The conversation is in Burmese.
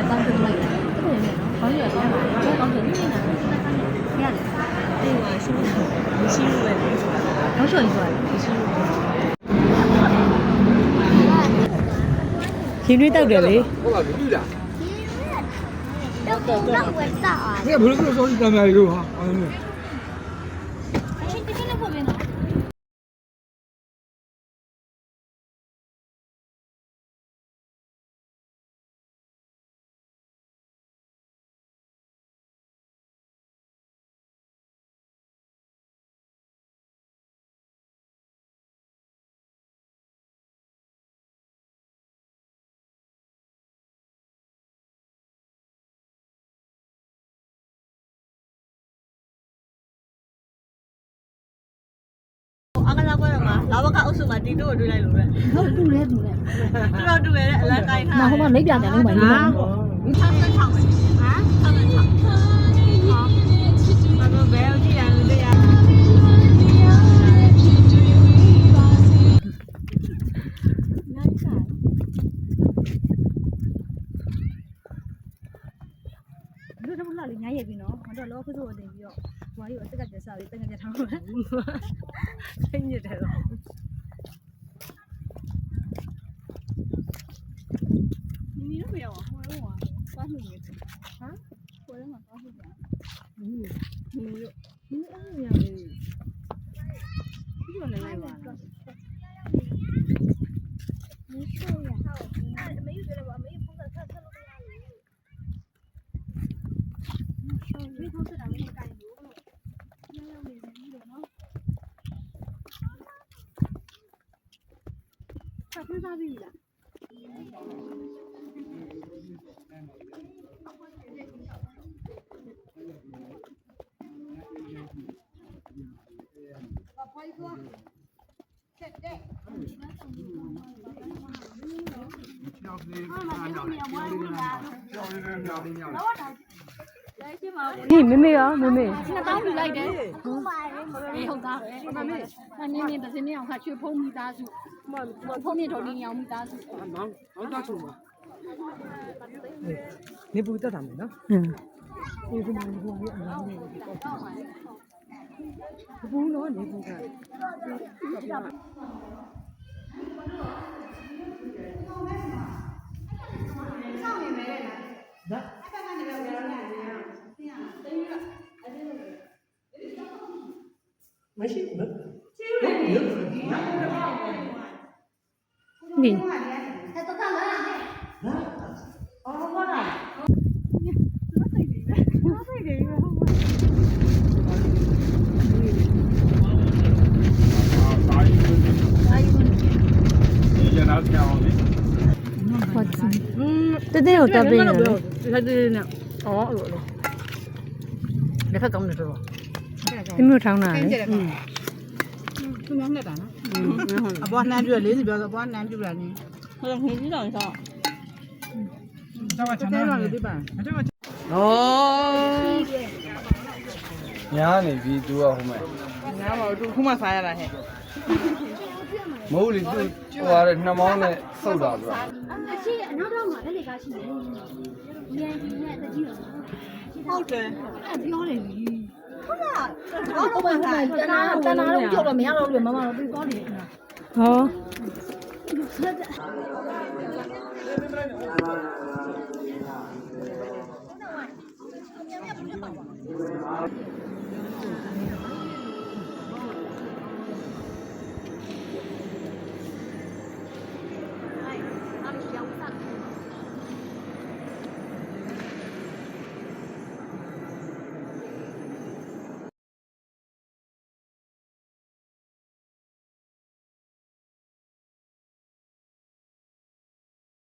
လည်းကောင်းတယ်လိုက်တယ်သူ့ရဲ့နော်ဘာလို့လဲကောင်းတယ်ကောင်းတယ်နည်းနည်းရတယ်အေးပါရှိမရှိလို့ပဲတော့ချော်ကြီးသွားတယ်မရှိလို့ရင်းနှီးတောက်တယ်လေဟုတ်ပါဘူးတွေ့လားတော့ဝယ်စားอ่ะ ဘယ်လိုဆိုစောကြီးတမ်းများလို့ဟာအဲ့လိုချင်းချင်းလေးပို့ပေးနော်အကလာပွဲမှာလာဘကအုပ်စုမှာတီတိုကိုတွေ့လိုက်လို့ပဲဟုတ်တူတယ်တူတယ်တော်တူတယ်အလန်းတိုင်းထားဟိုမှာလိပ်ပြတယ်လို့မှရေးတာ66ပဲဟာ66ဟာဘာလို့ဘယ်ကြည့်ရလဲတရားနိုင်စားတို့တော့လာလေညာရဲ့ပြီနော်ဟောတော့လောဖဆိုတင်ပြီးတော့ဘွားကြီးကိုအစ်ကပြစားပြီးတငယ်ပြထားမှာသိညစ်တယ်တော့你都没有啊？我有啊，告诉你。啊？我有吗？告诉你。没有。你告诉你啊？你说那个吧？没事呀。没有别的吧？没有碰到他都没有。没碰到他没干有。那要没人有呢？他穿啥衣服？你妹妹啊，妹妹。现在当女来的。没有他。妹妹，那你的是那样，他去碰米大树，碰面头领养米大树。忙大树嘛。你不得他们呢？你不忙不忙你不弄你不干。没事，你。这有大杯的，它这呢，哦，你看怎么的说？你没有尝呢？သူများနဲ့တာနော်အပေါ်နှမ်းပြ40ပြောဆိုအပေါ်နှမ်းပြလာနေဟိုခင်းကြည့်တော့ဆော这个တဲတော့လေပြပါ这个ဩညာနေပြီသူကဟိုမဲ့ညာပါသူခုမှစားရတာဟဲ့မဟုတ်လေသူဟိုဟာနှစ်မောင်းနဲ့စုတ်တာသူကအရှိအနောက်တော့မှာလက်တွေကရှိတယ်။မြန်ကြီးနဲ့တကြီးတော့ဟုတ်တယ်အဲ့ပြောတယ်လीဟုတ်လား။ဟုတ်ပါဘူး။တနာတော့ကြောက်တော့မရတော့လို့မမတော့ပြီးသွားတယ်ခင်ဗျာဟော